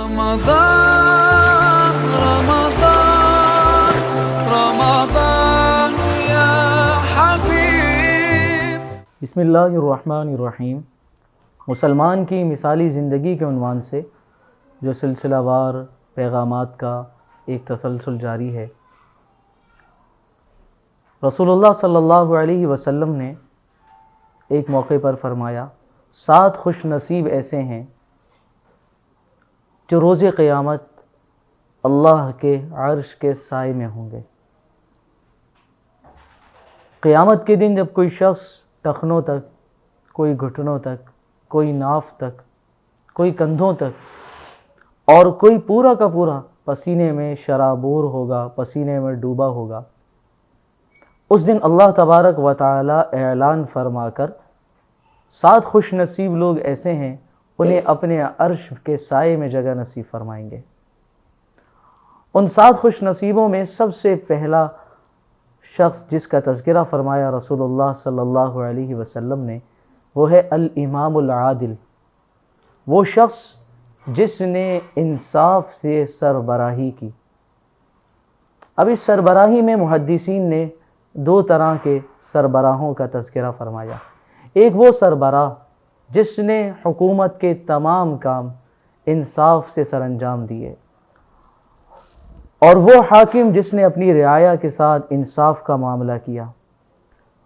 رمضان رمضان رمضان یا حبیب۔ بسم اللہ الرحمن الرحیم۔ مسلمان کی مثالی زندگی کے عنوان سے جو سلسلہ وار پیغامات کا ایک تسلسل جاری ہے، رسول اللہ صلی اللہ علیہ وسلم نے ایک موقع پر فرمایا 7 خوش نصیب ایسے ہیں جو روز قیامت اللہ کے عرش کے سائے میں ہوں گے۔ قیامت کے دن جب کوئی شخص ٹخنوں تک، کوئی گھٹنوں تک، کوئی ناف تک، کوئی کندھوں تک اور کوئی پورا کا پورا پسینے میں شرابور ہوگا، پسینے میں ڈوبا ہوگا، اس دن اللہ تبارک و تعالی اعلان فرما کر 7 خوش نصیب لوگ ایسے ہیں انہیں اپنے عرش کے سائے میں جگہ نصیب فرمائیں گے۔ ان 7 خوش نصیبوں میں سب سے پہلا شخص جس کا تذکرہ فرمایا رسول اللہ صلی اللہ علیہ وسلم نے، وہ ہے الامام العادل، وہ شخص جس نے انصاف سے سربراہی کی۔ اب اس سربراہی میں محدثین نے 2 طرح کے سربراہوں کا تذکرہ فرمایا۔ ایک وہ سربراہ جس نے حکومت کے تمام کام انصاف سے سر انجام دیے، اور وہ حاکم جس نے اپنی رعایا کے ساتھ انصاف کا معاملہ کیا۔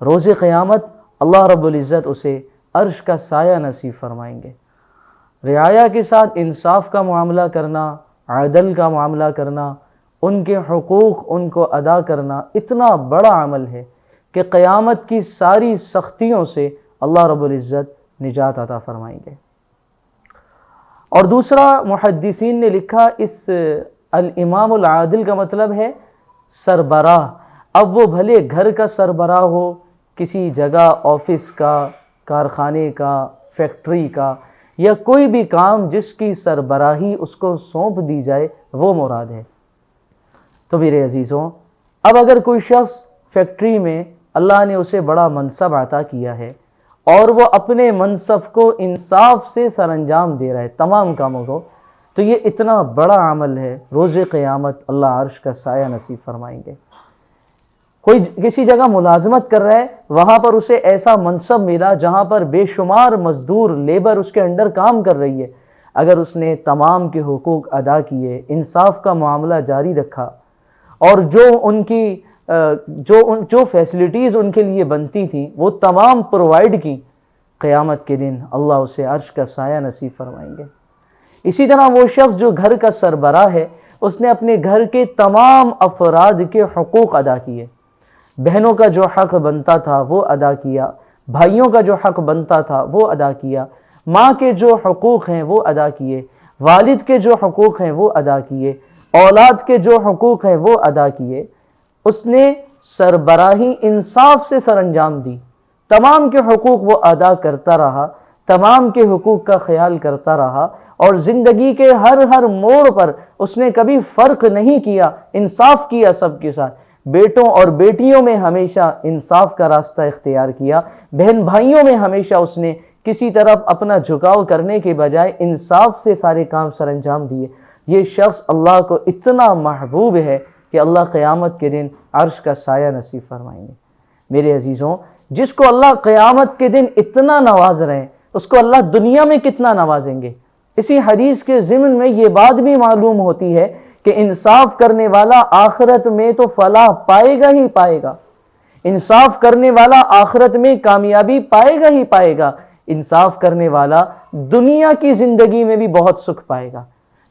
روز قیامت اللہ رب العزت اسے عرش کا سایہ نصیب فرمائیں گے۔ رعایا کے ساتھ انصاف کا معاملہ کرنا، عدل کا معاملہ کرنا، ان کے حقوق ان کو ادا کرنا اتنا بڑا عمل ہے کہ قیامت کی ساری سختیوں سے اللہ رب العزت نجات عطا فرمائیں گے۔ اور دوسرا محدثین نے لکھا اس الامام العادل کا مطلب ہے سربراہ۔ اب وہ بھلے گھر کا سربراہ ہو، کسی جگہ آفس کا، کارخانے کا، فیکٹری کا، یا کوئی بھی کام جس کی سربراہی اس کو سونپ دی جائے وہ مراد ہے۔ تو میرے عزیزوں، اب اگر کوئی شخص فیکٹری میں اللہ نے اسے بڑا منصب عطا کیا ہے اور وہ اپنے منصب کو انصاف سے سر انجام دے رہا ہے تمام کاموں کو، تو یہ اتنا بڑا عمل ہے، روز قیامت اللہ عرش کا سایہ نصیب فرمائیں گے۔ کوئی کسی جگہ ملازمت کر رہا ہے، وہاں پر اسے ایسا منصب ملا جہاں پر بے شمار مزدور، لیبر اس کے انڈر کام کر رہی ہے، اگر اس نے تمام کے حقوق ادا کیے، انصاف کا معاملہ جاری رکھا اور جو فیسلٹیز ان کے لیے بنتی تھیں وہ تمام پرووائڈ کی، قیامت کے دن اللہ اسے عرش کا سایہ نصیب فرمائیں گے۔ اسی طرح وہ شخص جو گھر کا سربراہ ہے، اس نے اپنے گھر کے تمام افراد کے حقوق ادا کیے، بہنوں کا جو حق بنتا تھا وہ ادا کیا، بھائیوں کا جو حق بنتا تھا وہ ادا کیا، ماں کے جو حقوق ہیں وہ ادا کیے، والد کے جو حقوق ہیں وہ ادا کیے، اولاد کے جو حقوق ہیں وہ ادا کیے۔ اس نے سربراہی انصاف سے سر انجام دی، تمام کے حقوق وہ ادا کرتا رہا، تمام کے حقوق کا خیال کرتا رہا، اور زندگی کے ہر موڑ پر اس نے کبھی فرق نہیں کیا، انصاف کیا سب کے ساتھ۔ بیٹوں اور بیٹیوں میں ہمیشہ انصاف کا راستہ اختیار کیا، بہن بھائیوں میں ہمیشہ اس نے کسی طرف اپنا جھکاؤ کرنے کے بجائے انصاف سے سارے کام سر انجام دیے۔ یہ شخص اللہ کو اتنا محبوب ہے کہ اللہ قیامت کے دن عرش کا سایہ نصیب فرمائیں گے۔ میرے عزیزوں، جس کو اللہ قیامت کے دن اتنا نواز رہے ہیں، اس کو اللہ دنیا میں کتنا نوازیں گے۔ اسی حدیث کے ضمن میں یہ بات بھی معلوم ہوتی ہے کہ انصاف کرنے والا آخرت میں تو فلاح پائے گا ہی پائے گا، انصاف کرنے والا آخرت میں کامیابی پائے گا ہی پائے گا، انصاف کرنے والا دنیا کی زندگی میں بھی بہت سکھ پائے گا۔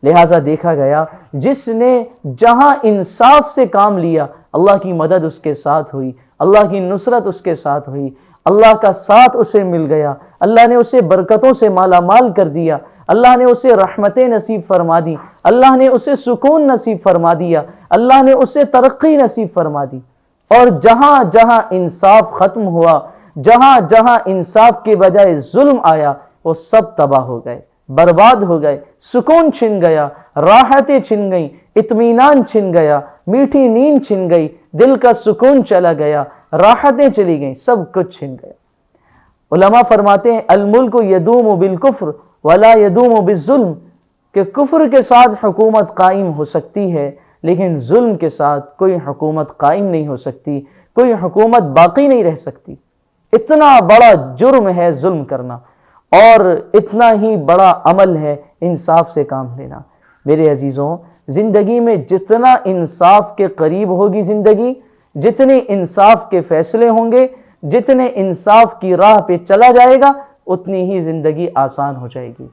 لہٰذا دیکھا گیا جس نے جہاں انصاف سے کام لیا، اللہ کی مدد اس کے ساتھ ہوئی، اللہ کی نصرت اس کے ساتھ ہوئی، اللہ کا ساتھ اسے مل گیا، اللہ نے اسے برکتوں سے مالا مال کر دیا، اللہ نے اسے رحمتیں نصیب فرما دی، اللہ نے اسے سکون نصیب فرما دیا، اللہ نے اسے ترقی نصیب فرما دی۔ اور جہاں جہاں انصاف ختم ہوا، جہاں جہاں انصاف کے بجائے ظلم آیا، وہ سب تباہ ہو گئے، برباد ہو گئے، سکون چھن گیا، راحتیں چھن گئیں، اطمینان چھن گیا، میٹھی نیند چھن گئی، دل کا سکون چلا گیا، راحتیں چلی گئیں، سب کچھ چھن گیا۔ علماء فرماتے ہیں الملک یدوم بالکفر ولا یدوم بالظلم، کہ کفر کے ساتھ حکومت قائم ہو سکتی ہے لیکن ظلم کے ساتھ کوئی حکومت قائم نہیں ہو سکتی، کوئی حکومت باقی نہیں رہ سکتی۔ اتنا بڑا جرم ہے ظلم کرنا، اور اتنا ہی بڑا عمل ہے انصاف سے کام لینا۔ میرے عزیزوں، زندگی میں جتنا انصاف کے قریب ہوگی زندگی، جتنے انصاف کے فیصلے ہوں گے، جتنے انصاف کی راہ پہ چلا جائے گا، اتنی ہی زندگی آسان ہو جائے گی۔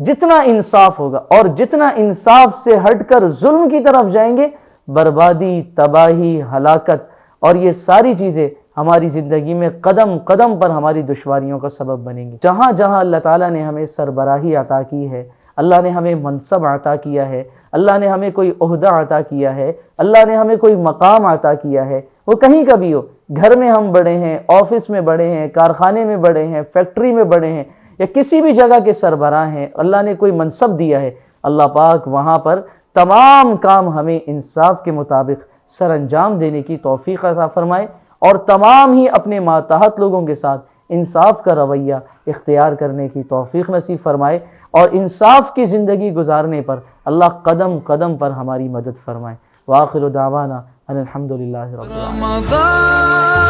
جتنا انصاف ہوگا اور جتنا انصاف سے ہٹ کر ظلم کی طرف جائیں گے، بربادی، تباہی، ہلاکت اور یہ ساری چیزیں ہماری زندگی میں قدم قدم پر ہماری دشواریوں کا سبب بنیں گی۔ جہاں جہاں اللہ تعالیٰ نے ہمیں سربراہی عطا کی ہے، اللہ نے ہمیں منصب عطا کیا ہے، اللہ نے ہمیں کوئی عہدہ عطا کیا ہے، اللہ نے ہمیں کوئی مقام عطا کیا ہے، وہ کہیں کا بھی ہو، گھر میں ہم بڑے ہیں، آفس میں بڑے ہیں، کارخانے میں بڑے ہیں، فیکٹری میں بڑے ہیں، یا کسی بھی جگہ کے سربراہ ہیں، اللہ نے کوئی منصب دیا ہے، اللہ پاک وہاں پر تمام کام ہمیں انصاف کے مطابق سر انجام دینے کی توفیق عطا فرمائے، اور تمام ہی اپنے ماتحت لوگوں کے ساتھ انصاف کا رویہ اختیار کرنے کی توفیق نصیب فرمائے، اور انصاف کی زندگی گزارنے پر اللہ قدم قدم پر ہماری مدد فرمائے۔ وآخر دعوانا ان الحمدللہ رب العالمین۔ رمضان